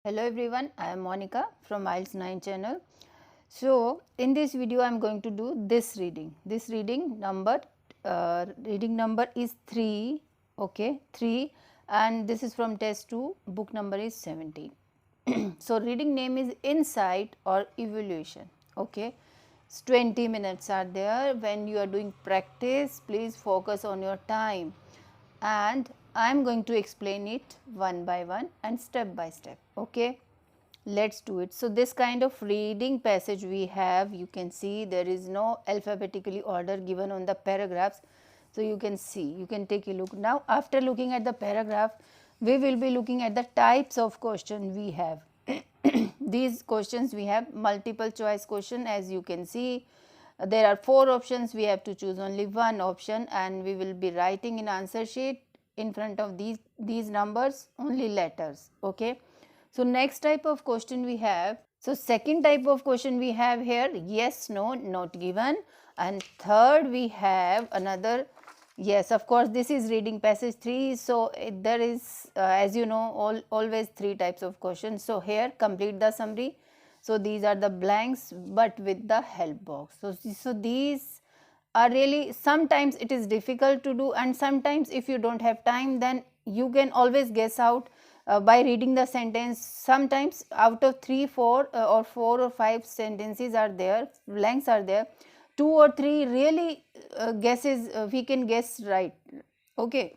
Hello everyone, I am Monica from IELTS 9 channel. So, in this video I am going to do this reading. This reading number is 3, okay, 3, and this is from test 2, book number is 17. So, reading name is Insight or Evaluation, okay. So 20 minutes are there. When you are doing practice, please focus on your time, and I am going to explain it one by one and step by step, okay. Let's do it. So, this kind of reading passage we have, you can see there is no alphabetically order given on the paragraphs. So, you can see, you can take a look. Now, after looking at the paragraph, we will be looking at the types of question we have. These questions we have multiple choice question, as you can see. There are 4 options, we have to choose only one option, and we will be writing in answer sheet in front of these numbers only letters, okay. So, next type of question we have. So, second type of question we have here, yes, no, not given, and third we have another, yes, of course this is reading passage 3. So, there is as you know always 3 types of questions. So, here complete the summary. So, these are the blanks but with the help box. So these are really, sometimes it is difficult to do, and sometimes if you don't have time, then you can always guess out by reading the sentence. Sometimes out of 3, 4 or 4 or 5 sentences are there, blanks are there, 2 or 3 really guesses we can guess right, okay.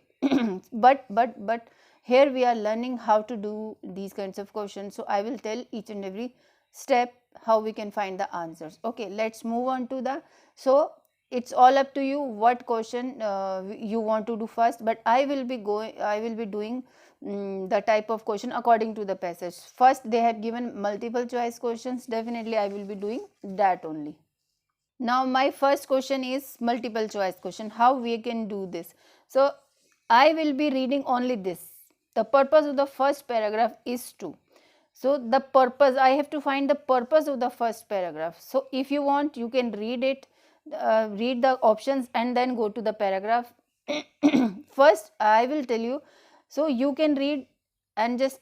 but here we are learning how to do these kinds of questions. So I will tell each and every step how we can find the answers, okay. Let's move on to the, so it's all up to you what question you want to do first, but I will be doing the type of question according to the passage. First they have given multiple choice questions, definitely I will be doing that only. Now my first question is multiple choice question. How we can do this? So I will be reading only this. The purpose of the first paragraph is to. So the purpose, I have to find the purpose of the first paragraph. So if you want, you can read it, read the options and then go to the paragraph. First I will tell you, so you can read and just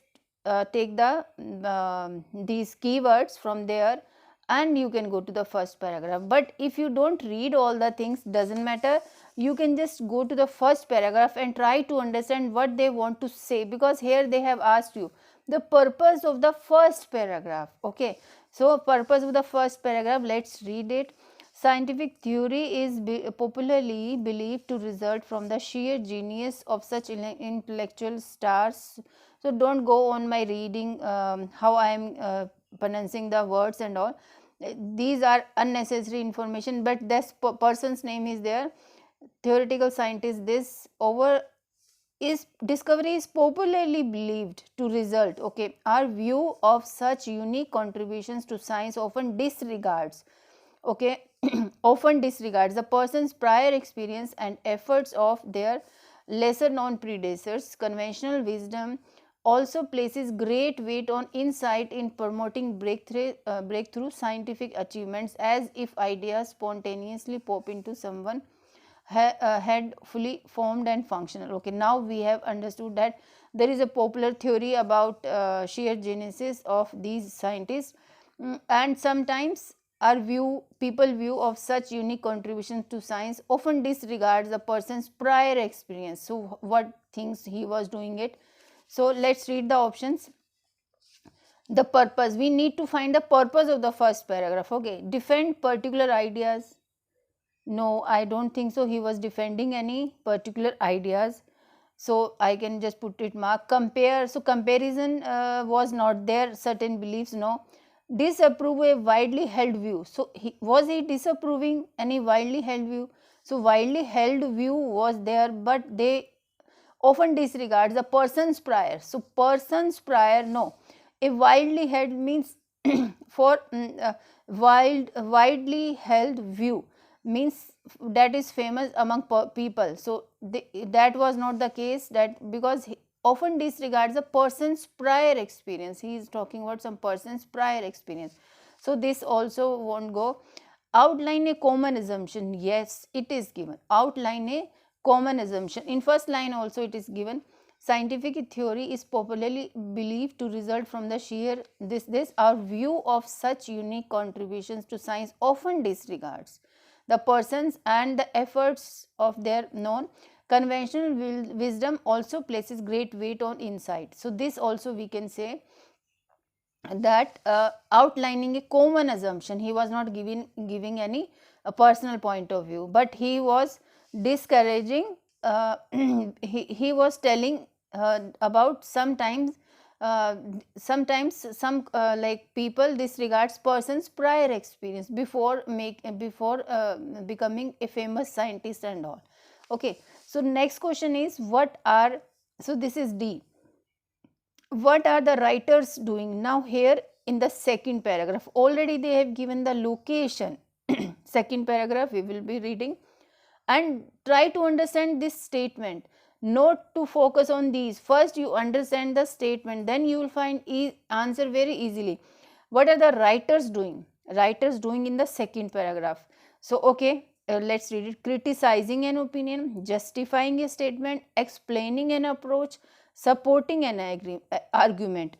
take the these keywords from there, and you can go to the first paragraph. But if you don't read all the things, doesn't matter, you can just go to the first paragraph and try to understand what they want to say, because here they have asked you the purpose of the first paragraph, okay. So purpose of the first paragraph, let's read it. Scientific theory is popularly believed to result from the sheer genius of such intellectual stars. So don't go on my reading how I am pronouncing the words and all. These are unnecessary information, but this person's name is there. Theoretical scientist, this over is discovery is popularly believed to result, okay. Our view of such unique contributions to science often disregards, okay, often disregards the person's prior experience and efforts of their lesser known predecessors. Conventional wisdom also places great weight on insight in promoting breakthrough scientific achievements, as if ideas spontaneously pop into someone head fully formed and functional, okay. Now we have understood that there is a popular theory about sheer genesis of these scientists, and sometimes our people view of such unique contributions to science often disregards the person's prior experience, so what things he was doing it. So let's read the options. The purpose, we need to find the purpose of the first paragraph, okay. Defend particular ideas, no, I don't think so he was defending any particular ideas, so I can just put it mark. Compare, so comparison was not there, certain beliefs, no. Disapprove a widely held view, so was he disapproving any widely held view? So widely held view was there, but they often disregards the person's prior, so person's prior, no. A widely held means for widely held view means that is famous among people, so that was not the case, that because he often disregards a person's prior experience, he is talking about some person's prior experience, so this also won't go. Outline a common assumption, yes, it is given. Outline a common assumption, in first line also it is given. scientific theory is popularly believed to result from the sheer this our view of such unique contributions to science often disregards the persons and the efforts of their known conventional wisdom also places great weight on insight. So this also we can say that outlining a common assumption, he was not giving any personal point of view, but he was discouraging he was telling about sometimes some like people disregards persons prior experience before becoming a famous scientist and all. Okay, so next question is what are, so this is D, what are the writers doing? Now here in the second paragraph already they have given the location. Second paragraph we will be reading and try to understand this statement, not to focus on these. First you understand the statement, then you will find answer very easily. What are the writers doing? Writers doing in the second paragraph. So okay, let's read it. Criticizing an opinion, justifying a statement, explaining an approach, supporting an argument.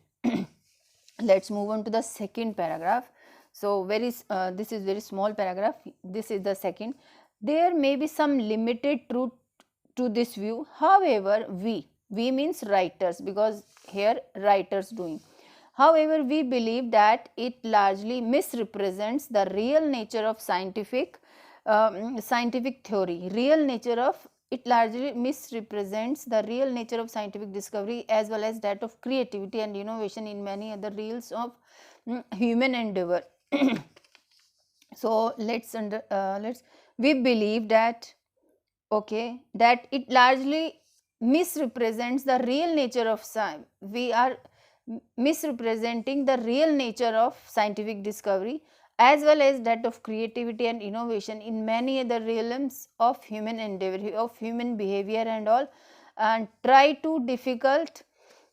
Let's move on to the second paragraph. So this is very small paragraph. This is the second. There may be some limited truth to this view. However, we means writers, because here writers doing. However, we believe that it largely misrepresents the real nature of scientific theory. Real nature of it largely misrepresents the real nature of scientific discovery as well as that of creativity and innovation in many other realms of human endeavor. So let's we believe that okay, that it largely misrepresents the real nature of science. We are misrepresenting the real nature of scientific discovery as well as that of creativity and innovation in many other realms of human endeavor, of human behavior and all, and try to difficult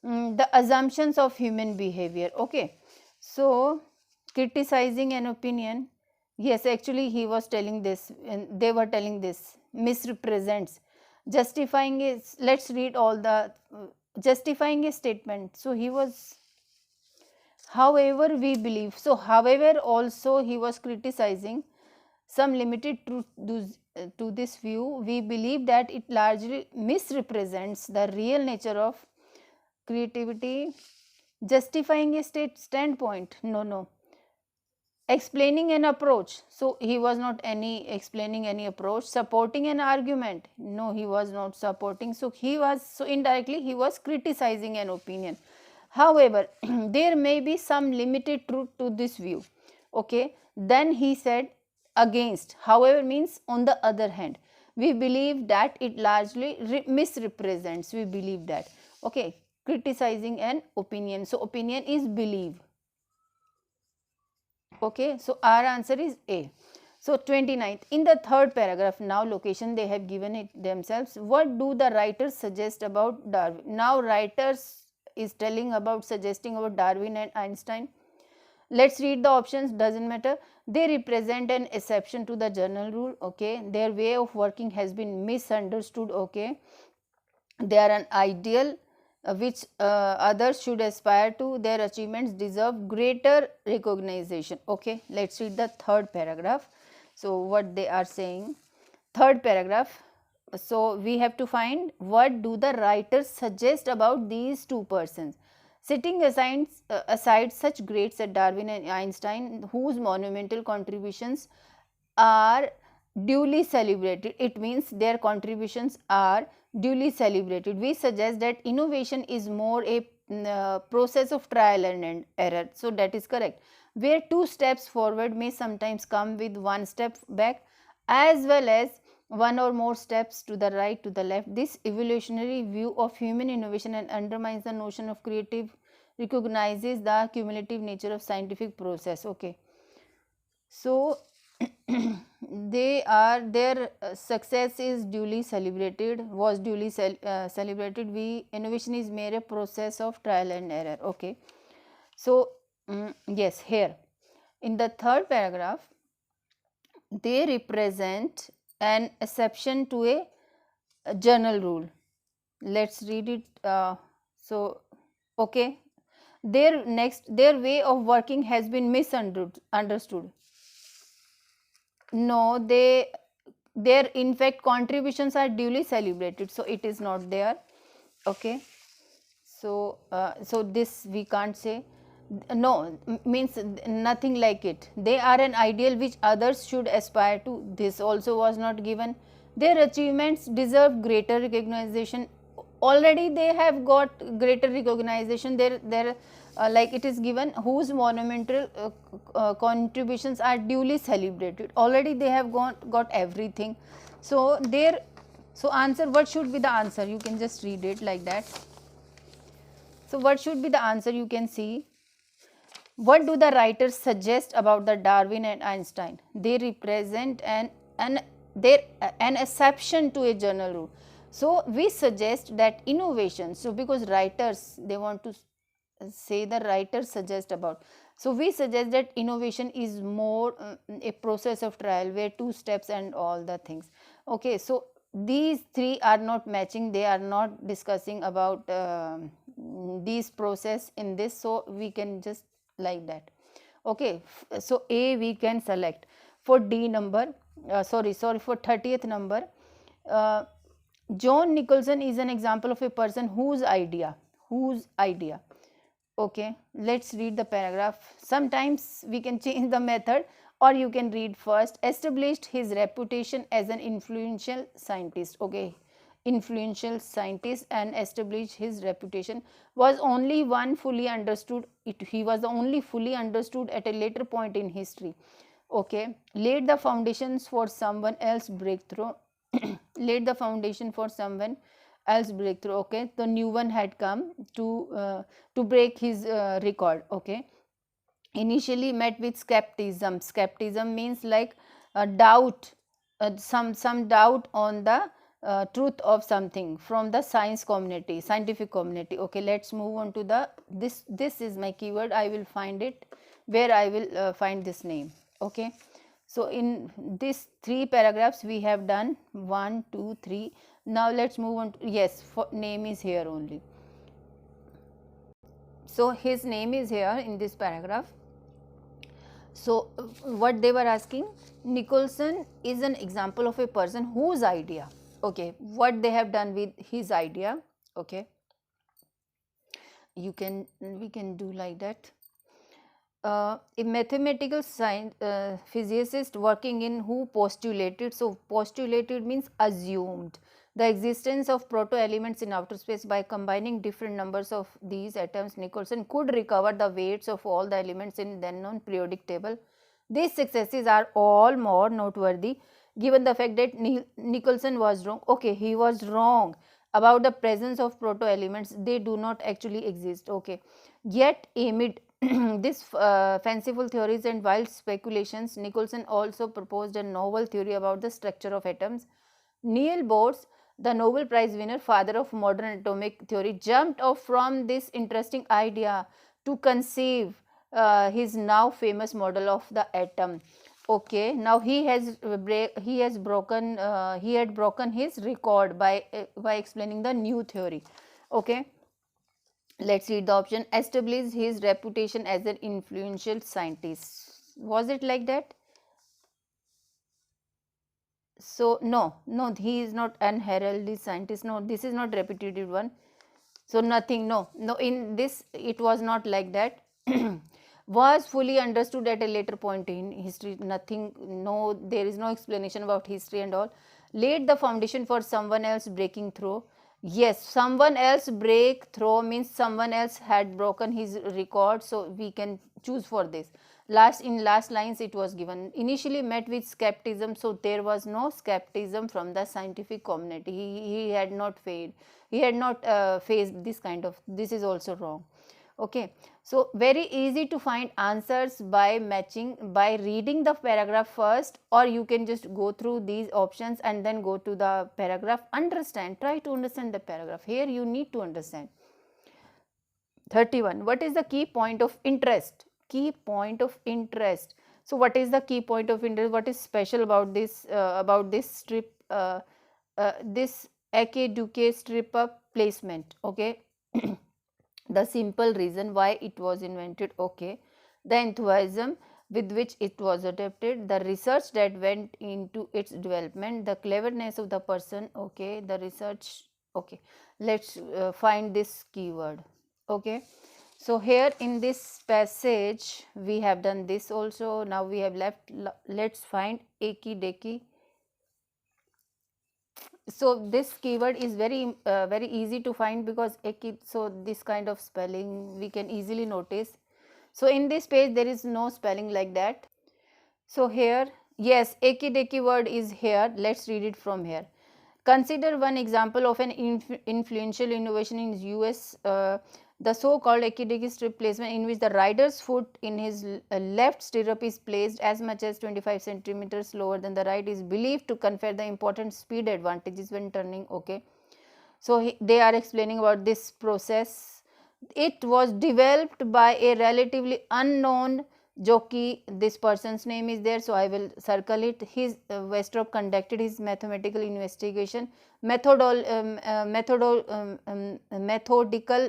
the assumptions of human behavior. Okay, so criticizing an opinion, yes, actually he was telling this and they were telling this misrepresents. Justifying is, let's read all the justifying a statement. So he was, however we believe, so however also he was criticizing some limited truth to this view. We believe that it largely misrepresents the real nature of creativity. Justifying a standpoint, no. Explaining an approach, so he was not any explaining any approach. Supporting an argument, no, he was not supporting. So he was, so indirectly he was criticizing an opinion. However, there may be some limited truth to this view. Okay, then he said against, however means on the other hand, we believe that it largely misrepresents, we believe that. Okay, criticizing an opinion, so opinion is believe. Okay, so our answer is A. So 29th, in the third paragraph, now location they have given it themselves. What do the writers suggest about Darwin? Now writers is telling about suggesting about Darwin and Einstein. Let's read the options, doesn't matter. They represent an exception to the general rule. Okay, their way of working has been misunderstood. Okay, they are an ideal which others should aspire to. Their achievements deserve greater recognition. Okay, let's read the third paragraph. So what they are saying, third paragraph. So we have to find what do the writers suggest about these two persons. Setting aside such greats as Darwin and Einstein, whose monumental contributions are duly celebrated, it means their contributions are duly celebrated. We suggest that innovation is more a process of trial and error. So that is correct. Where two steps forward may sometimes come with one step back, as well as one or more steps to the right, to the left. This evolutionary view of human innovation and undermines the notion of creative, recognizes the cumulative nature of scientific process. Okay, so their success is duly celebrated, was duly celebrated. We innovation is mere a process of trial and error. Okay, so yes, here in the third paragraph they represent an exception to a general rule. let's read it. So okay, their way of working has been misunderstood. No, their in fact contributions are duly celebrated, so it is not there. Okay, so this we can't say. No, means nothing like it. They are an ideal which others should aspire to. This also was not given. Their achievements deserve greater recognition. Already they have got greater recognition. Their like it is given whose monumental contributions are duly celebrated. Already they have got everything. So their, so answer, what should be the answer? You can just read it like that. So what should be the answer? You can see, what do the writers suggest about the Darwin and Einstein? They represent an exception to a general rule. So we suggest that innovation. So because writers, they want to say, the writers suggest about. So we suggest that innovation is more a process of trial where two steps and all the things. Okay, so these three are not matching. They are not discussing about these process in this. So we can just like that. Okay, so A we can select. For D number, sorry for 30th number, uh, John Nicholson is an example of a person whose idea, okay, let's read the paragraph. Sometimes we can change the method, or you can read first. Established his reputation as an influential scientist. Okay, influential scientist and established his reputation was only one fully understood. He was the only fully understood at a later point in history. Okay, laid the foundations for someone else breakthrough. Laid the foundation for someone else breakthrough. Okay, the new one had come to break his record. Okay, initially met with skepticism. Skepticism means like doubt, some doubt on the truth of something from the scientific community. Okay, let's move on to the, this is my keyword. I will find it where I will find this name. Okay, so in this 3 paragraphs we have done 1 2 3. Now let's move on to, yes, name is here only. So his name is here in this paragraph. So what they were asking, Nicholson is an example of a person whose idea, okay, what they have done with his idea. Okay, we can do like that. A mathematical physicist working in who postulated, so postulated means assumed, the existence of proto-elements in outer space. By combining different numbers of these atoms, Nicholson could recover the weights of all the elements in then known periodic table. These successes are all more noteworthy given the fact that Nicholson was wrong. Okay, he was wrong about the presence of proto-elements. They do not actually exist. Okay, yet amid this fanciful theories and wild speculations, Nicholson also proposed a novel theory about the structure of atoms. Niels Bohr, the Nobel Prize winner, father of modern atomic theory, jumped off from this interesting idea to conceive his now famous model of the atom. Okay, now he had broken his record by explaining the new theory. Okay, let's read the option. Established his reputation as an influential scientist. Was it like that? So no, he is not an heralded scientist. No, this is not repetitive one. So nothing, no, in this it was not like that. Was fully understood at a later point in history. Nothing, no, there is no explanation about history and all. Laid the foundation for someone else breaking through. Yes, someone else breakthrough means someone else had broken his record, so we can choose for this. Last lines it was given. Initially met with skepticism, so there was no skepticism from the scientific community. He had not failed. He had not faced this kind of. This is also wrong. Okay, so very easy to find answers by matching, by reading the paragraph first, or you can just go through these options and then go to the paragraph. Understand, try to understand the paragraph. Here you need to understand. 31. What is the key point of interest? Key point of interest. So what is the key point of interest? What is special about this strip? This Placement. Okay. The simple reason why it was invented. Okay. The enthusiasm with which it was adapted, the research that went into its development, the cleverness of the person. Okay. The research. Okay. Let's find this keyword. Okay. So here in this passage we have done this also. Now we have left, let's find eki deki. So this keyword is very easy to find, because eki, so this kind of spelling we can easily notice. So in this page there is no spelling like that. So here, yes, eki deki word is here. Let's read it from here. Consider one example of an influential innovation in US, the so-called ekideki strip placement, in which the rider's foot in his left stirrup is placed as much as 25 centimeters lower than the right, is believed to confer the important speed advantages when turning. Okay. So they are explaining about this process. It was developed by a relatively unknown jockey. This person's name is there, so I will circle it. His Westrop conducted his mathematical investigation, methodical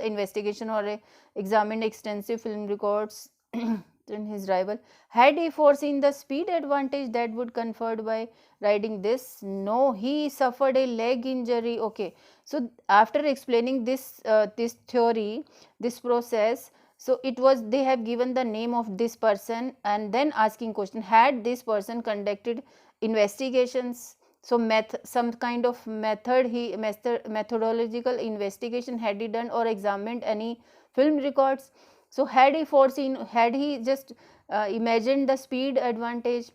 investigation, or examined extensive film records than his rival. Had he foreseen the speed advantage that would conferred by riding this? No, he suffered a leg injury. Okay, so after explaining this theory, this process, so it was, they have given the name of this person and then asking question, had this person conducted investigations? So some kind of methodological investigation had he done, or examined any film records? So had he foreseen, had he just imagined the speed advantage?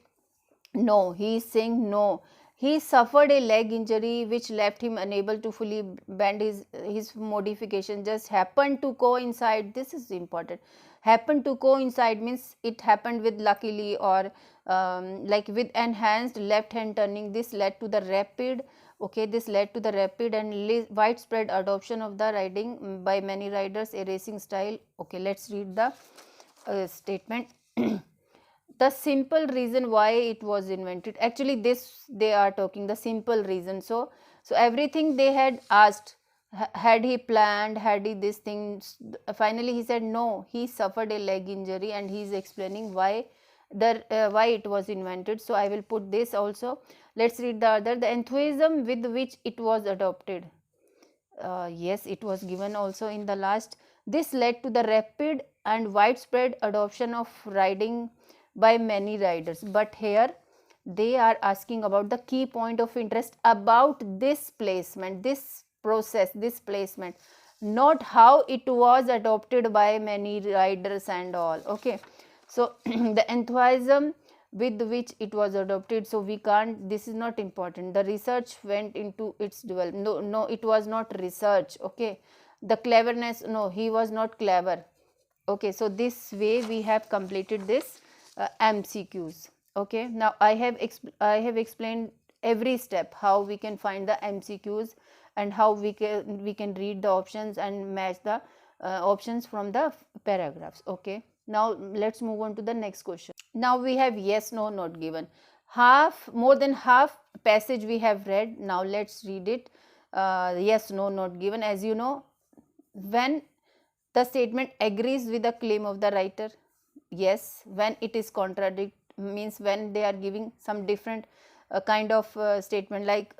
No, he is saying no. He suffered a leg injury which left him unable to fully bend his modification. Just happened to coincide. This is important. Happened to coincide means it happened with luckily, or like with enhanced left hand turning. This led to the rapid. Okay, this led to the rapid and widespread adoption of the riding by many riders, a racing style. Okay, let's read the statement. The simple reason why it was invented, actually this they are talking the simple reason. So everything they had asked, had he planned, had he this thing, finally he said no, he suffered a leg injury, and he is explaining why why it was invented. So I will put this also. Let's read the other. The enthusiasm with which it was adopted, yes, it was given also in the last. This led to the rapid and widespread adoption of riding by many riders. But here they are asking about the key point of interest about this placement, this process, this placement, not how it was adopted by many riders and all. Okay, so the enthusiasm with which it was adopted, so we can't, this is not important. The research went into its development. No, it was not research. Okay, the cleverness, no, he was not clever. Okay, so this way we have completed this MCQs. Okay, now I have explained every step how we can find the MCQs and how we can read the options and match the options from the paragraphs. Okay, now let's move on to the next question. Now we have yes, no, not given. More than half passage we have read. Now let's read it. Yes, no, not given. As you know, when the statement agrees with the claim of the writer, yes. When it is contradict, means when they are giving some different kind of statement, like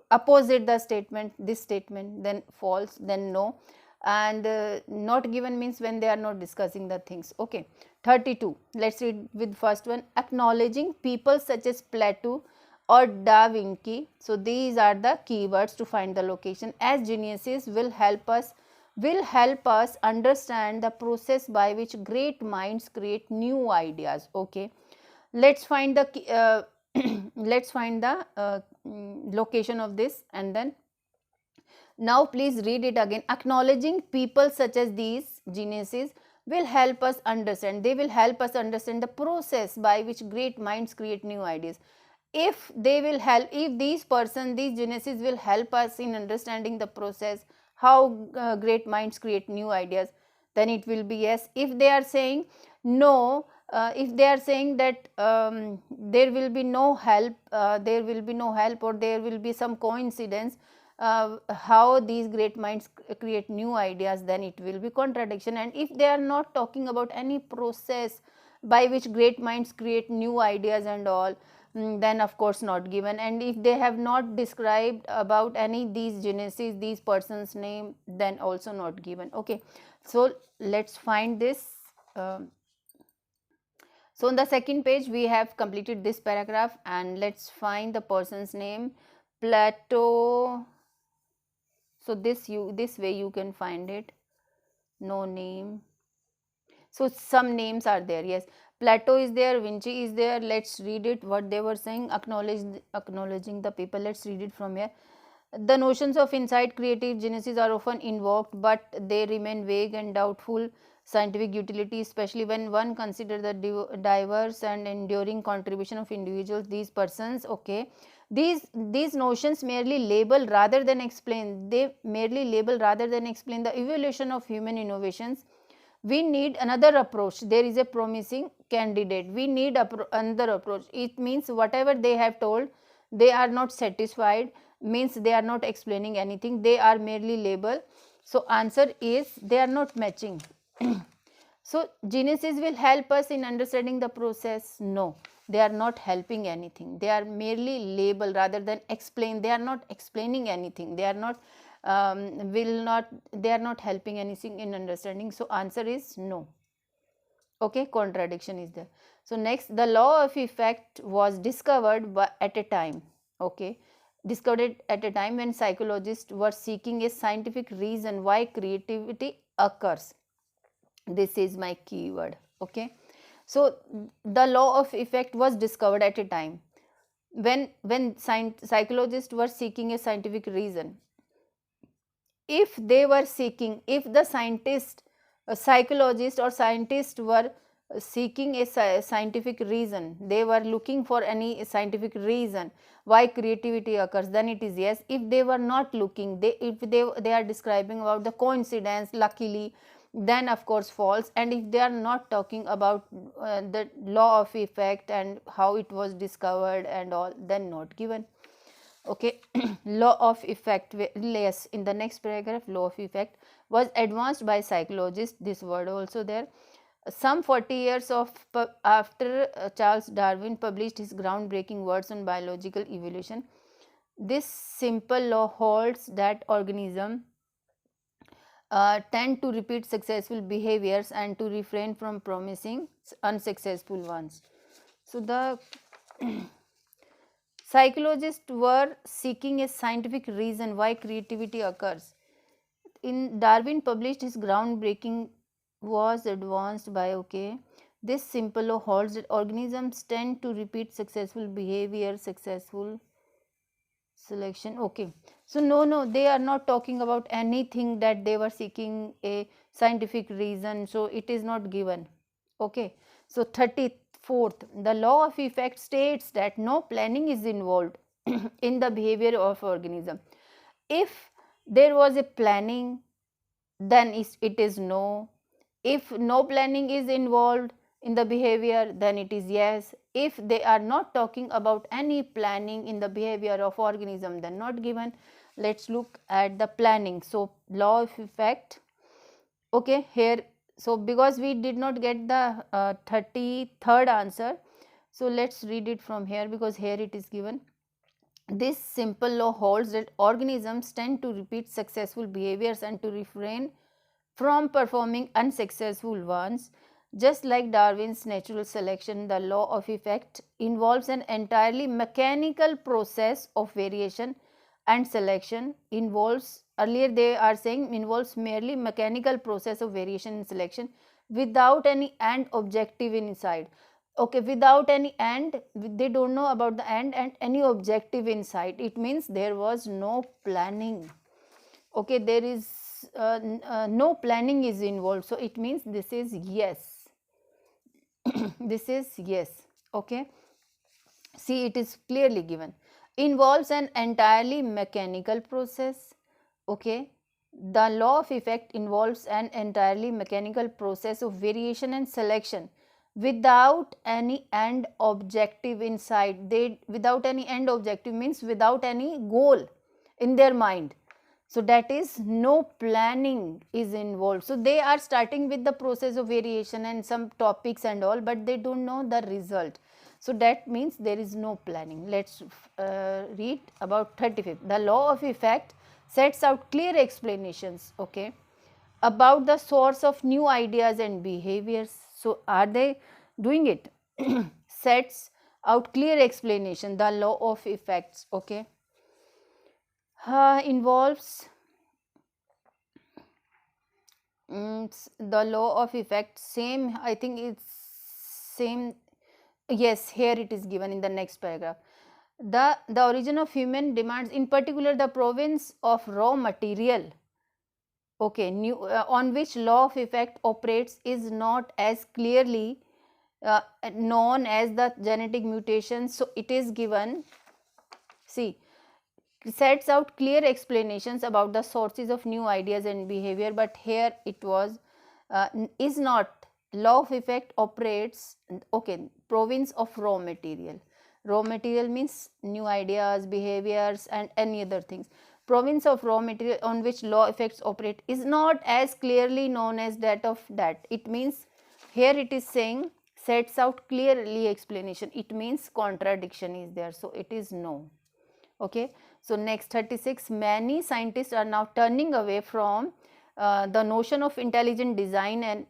opposite the statement, this statement, then false, then no. And not given means when they are not discussing the things. Okay, 32. Let's read with first one. Acknowledging people such as Plato or Da Vinci. So these are the keywords to find the location as geniuses will help us understand the process by which great minds create new ideas. Okay, let's find the let's find the location of this, and then now please read it again. Acknowledging people such as these geniuses will help us understand, they will help us understand the process by which great minds create new ideas. If they will help, if these geniuses will help us in understanding the process, how great minds create new ideas, then it will be yes. If they are saying no, if they are saying that there will be no help, or there will be some coincidence, how these great minds create new ideas, then it will be contradiction. And if they are not talking about any process by which great minds create new ideas and all, then of course not given. And if they have not described about any these genesis, these persons name, then also not given. Okay, so let's find this. So on the second page we have completed this paragraph, and let's find the person's name, Plato. So this way you can find it. No name. So some names are there. Yes, Plato is there, Vinci is there. Let's read it what they were saying. Acknowledging the people. Let's read it from here. The notions of insight, creative genesis are often invoked, but they remain vague and doubtful scientific utility, especially when one considers the diverse and enduring contribution of individuals, these persons. Okay, these notions merely label rather than explain. They merely label rather than explain the evolution of human innovations. We need another approach. There is a promising candidate. We need another approach. It means whatever they have told, they are not satisfied, means they are not explaining anything, they are merely label. So answer is they are not matching. So genesis will help us in understanding the process? No, they are not helping anything. They are merely label rather than explain. They are not explaining anything. They are not they are not helping anything in understanding. So answer is no. Okay, contradiction is there. So next, the law of effect was discovered at a time. Okay, discovered at a time when psychologists were seeking a scientific reason why creativity occurs. This is my keyword. Okay, so the law of effect was discovered at a time when psychologists were seeking a scientific reason. If they were seeking, if the scientist, a psychologist or scientist were seeking a scientific reason, they were looking for any scientific reason why creativity occurs, then it is yes. If they were not looking, if they are describing about the coincidence, luckily, then of course false. And if they are not talking about the law of effect and how it was discovered and all, then not given. Okay, law of effect, yes, in the next paragraph, law of effect was advanced by psychologists, this word also there, some 40 years after Charles Darwin published his groundbreaking words on biological evolution. This simple law holds that organisms tend to repeat successful behaviors and to refrain from promising unsuccessful ones. So the psychologists were seeking a scientific reason why creativity occurs. In Darwin published his groundbreaking was advanced by, okay, this simple law holds that organisms tend to repeat successful behavior, successful selection. Okay, so no, they are not talking about anything that they were seeking a scientific reason, so it is not given. Okay, so 34th, the law of effect states that no planning is involved in the behavior of organism. If there was a planning, then it is no. If no planning is involved in the behavior, then it is yes. If they are not talking about any planning in the behavior of organism, then not given. Let's look at the planning. So law of effect. Okay, here, so because we did not get the 33rd answer, so let's read it from here, because here it is given. This simple law holds that organisms tend to repeat successful behaviors and to refrain from performing unsuccessful ones. Just like Darwin's natural selection, the law of effect involves an entirely mechanical process of variation, and selection involves, earlier they are saying, involves merely mechanical process of variation and selection without any end objective inside. Okay, without any end, they don't know about the end and any objective inside. It means there was no planning. Okay, there is no planning is involved, so it means this is yes. This is yes. Okay, see, it is clearly given. Involves an entirely mechanical process. Okay, the law of effect involves an entirely mechanical process of variation and selection without any end objective inside. Without any end objective means without any goal. in their mind. So that is no planning is involved. So they are starting with the process of variation and some topics and all, but they don't know the result. So that means there is no planning. Let's read about 35th. The law of effect sets out clear explanations, okay, about the source of new ideas and behaviors. So are they doing it? Sets out clear explanation. The law of effects, okay, involves the law of effect. Same, I think it's same. Yes, here it is given in the next paragraph. The origin of human demands, in particular the province of raw material, okay, on which law of effect operates, is not as clearly known as the genetic mutations. So it is given, see, sets out clear explanations about the sources of new ideas and behavior, but here it was is not law of effect operates, okay, province of raw material. Raw material means new ideas, behaviors and any other things. Province of raw material on which law effects operate is not as clearly known as that of that. It means here it is saying sets out clearly explanation, it means contradiction is there, so it is no. Okay. So next 36, many scientists are now turning away from the notion of intelligent design and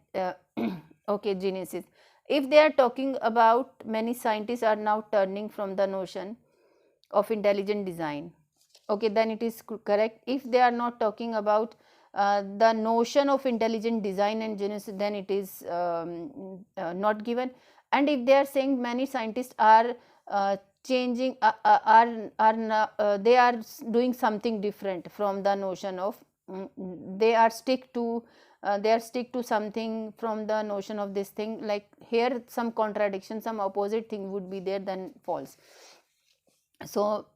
okay, genesis. If they are talking about, many scientists are now turning from the notion of intelligent design, okay, then it is correct. If they are not talking about the notion of intelligent design and genesis, then it is not given. And if they are saying many scientists are changing, they are doing something different from the notion of, they are stick to something from the notion of this thing, like here some contradiction, some opposite thing would be there, then false. So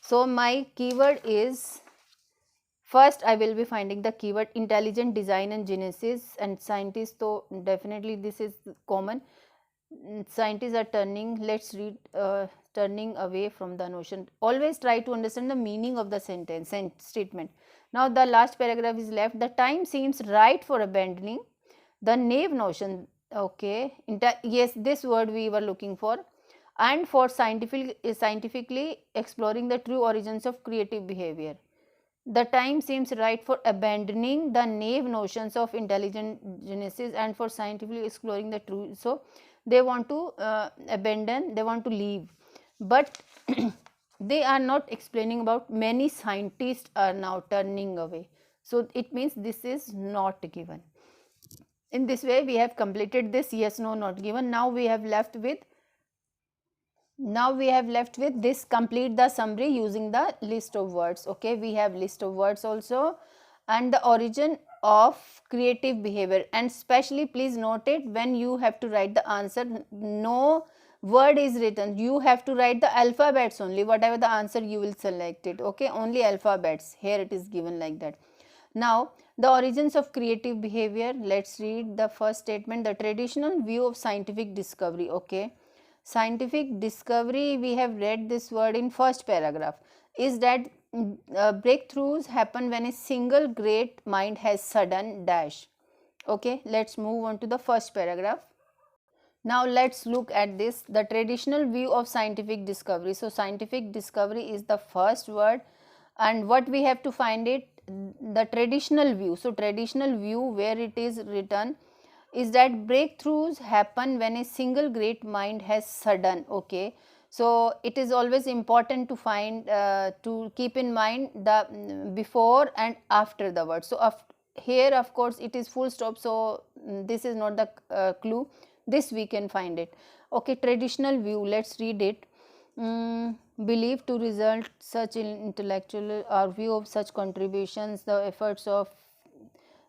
so my keyword is, first I will be finding the keyword intelligent design and genesis and scientists, so definitely this is common. Scientists are turning, let's read, turning away from the notion. Always try to understand the meaning of the sentence and statement. Now the last paragraph is left. The time seems right for abandoning the naive notion, okay, yes, this word we were looking for, and for scientifically exploring the true origins of creative behavior. The time seems right for abandoning the naive notions of intelligent genesis and for scientifically exploring the true. So they want to abandon, they want to leave, but they are not explaining about many scientists are now turning away. So it means this is not given. In this way we have completed this yes, no, not given. Now we have left with this, complete the summary using the list of words, okay. We have list of words also, and the origin of creative behavior, and especially please note it, when you have to write the answer, no word is written, you have to write the alphabets only, whatever the answer you will select it, okay, only alphabets, here it is given like that. Now the origins of creative behavior, let's read the first statement. The traditional view of scientific discovery, okay, scientific discovery, we have read this word in first paragraph, is that breakthroughs happen when a single great mind has sudden dash, okay. Let's move on to the first paragraph. Now let's look at this, the traditional view of scientific discovery. So scientific discovery is the first word, and what we have to find it, the traditional view. So traditional view, where it is written, is that breakthroughs happen when a single great mind has sudden, okay. So it is always important to find, to keep in mind the before and after the word. So here of course it is full stop, so this is not the clue, this we can find it, okay. Traditional view, let's read it. Believed to result such intellectual or view of such contributions, the efforts of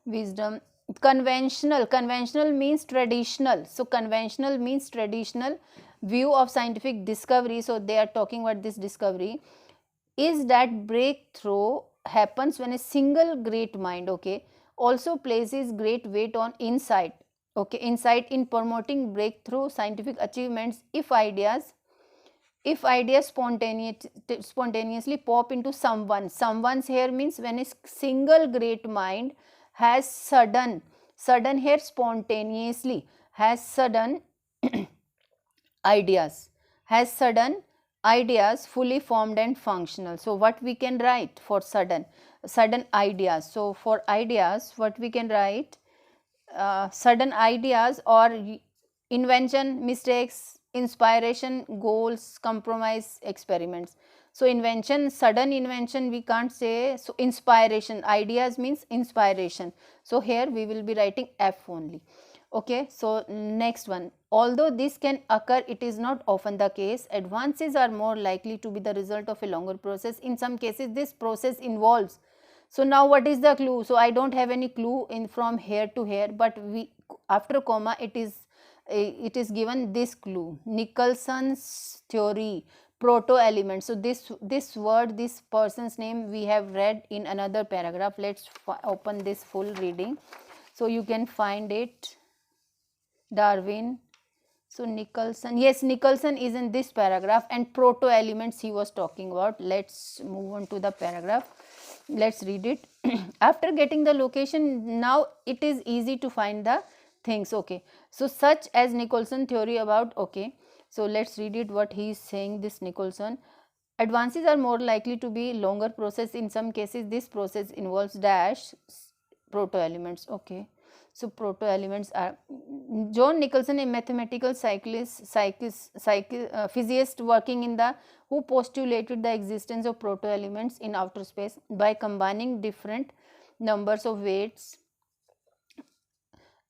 wisdom. Conventional means traditional, so conventional means traditional view of scientific discovery. So they are talking about this discovery, is that breakthrough happens when a single great mind, okay, also places great weight on insight, okay, insight in promoting breakthrough scientific achievements. If ideas if ideas spontaneously pop into someone's here means when a single great mind has sudden here spontaneously has sudden ideas, has sudden ideas fully formed and functional. So what we can write for sudden ideas? So for ideas what we can write, sudden ideas or invention, mistakes, inspiration, goals, compromise, experiments. So invention, sudden invention we can't say. So inspiration, ideas means inspiration. So here we will be writing F only. Okay, so next one, although this can occur, it is not often the case. Advances are more likely to be the result of a longer process. In some cases this process involves. So now what is the clue? So I don't have any clue in from here to here, but we after comma it is given this clue, Nicholson's theory, proto element. So this word, this person's name we have read in another paragraph. Let's open this full reading so you can find it. Darwin. So Nicholson, yes, Nicholson is in this paragraph and proto elements he was talking about. Let's move on to the paragraph. Let's read it. After getting the location, now it is easy to find the things. Okay, so such as Nicholson theory about, okay, so let's read it what he is saying. This Nicholson, advances are more likely to be longer process. In some cases this process involves dash proto elements. Okay, so proto elements are John Nicholson, a mathematical physicist working in the, who postulated the existence of proto elements in outer space by combining different numbers of weights.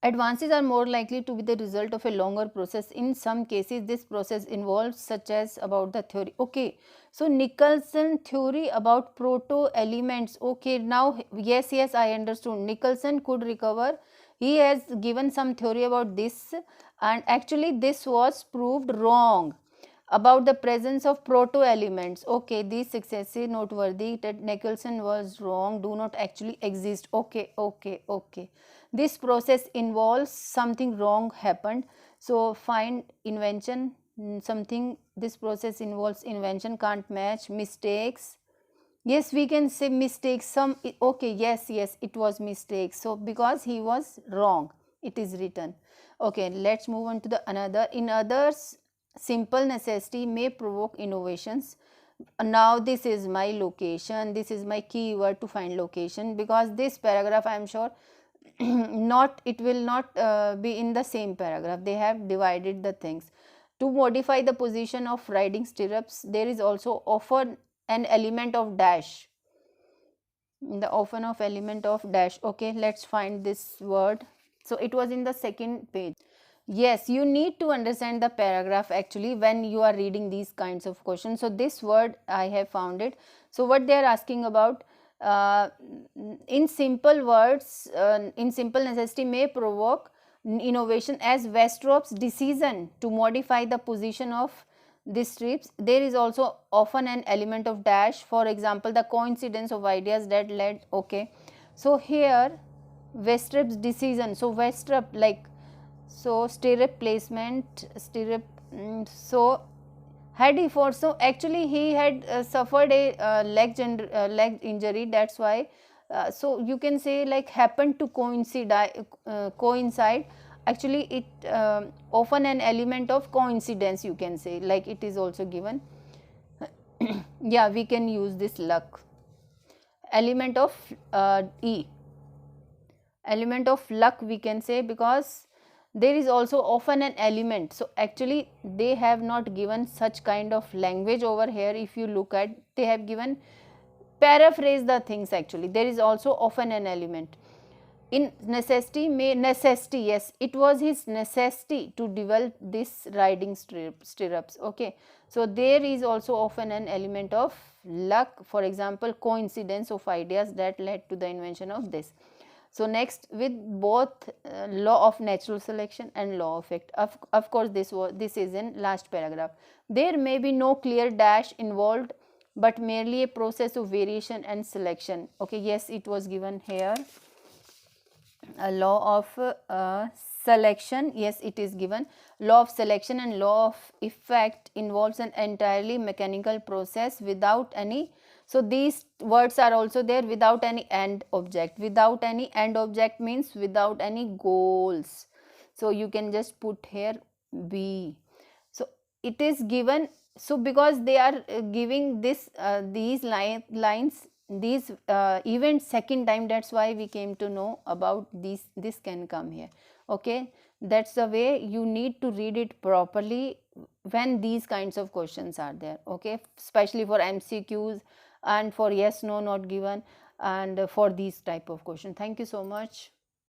Advances are more likely to be the result of a longer process. In some cases this process involves, such as about the theory. Okay, so Nicholson theory about proto elements. Okay, now yes I understood. Nicholson could recover, he has given some theory about this, and actually this was proved wrong about the presence of proto elements. Okay, this success is noteworthy that Nicholson was wrong, do not actually exist. Okay, this process involves something wrong happened. So find invention, something, this process involves invention, can't match, mistakes. Yes, we can say mistakes, some, okay, yes, it was mistakes. So because he was wrong, it is written. Okay, let's move on to the another. In others, simple necessity may provoke innovations. Now this is my location, this is my keyword to find location, because this paragraph I am sure not, it will not be in the same paragraph. They have divided the things. To modify the position of riding stirrups, there is also often an element of dash, the often of element of dash. Okay, let's find this word. So it was in the second page. Yes, you need to understand the paragraph actually when you are reading these kinds of questions. So this word I have found it. So what they are asking about, in simple words, in simple necessity may provoke innovation, as Westrop's decision to modify the position of these strips. There is also often an element of dash, for example the coincidence of ideas that led. Okay, so here Westrop's decision, so Westrop, like, so stirrup placement, stirrup, so had he for, so actually he had suffered a leg injury, that's why, so you can say like happened to coincide. Actually it often an element of coincidence, you can say, like it is also given. Yeah, we can use this luck, element of element of luck we can say, because there is also often an element. So actually they have not given such kind of language over here. If you look at, they have given, paraphrase the things, actually there is also often an element. In necessity, necessity, yes, it was his necessity to develop this riding stirrups. Okay, so there is also often an element of luck, for example coincidence of ideas that led to the invention of this. So next, with both law of natural selection and law of effect, of course this is in last paragraph. There may be no clear dash involved, but merely a process of variation and selection. Okay, yes, it was given here, a law of selection, yes, it is given. Law of selection and law of effect involves an entirely mechanical process without any, so these words are also there, without any end object. Without any end object means without any goals, so you can just put here B. So it is given, so because they are giving this these lines, these events second time, that's why we came to know about this can come here. Okay, that's the way you need to read it properly when these kinds of questions are there. Okay, especially for MCQs and for yes no not given, and for these type of questions. Thank you so much.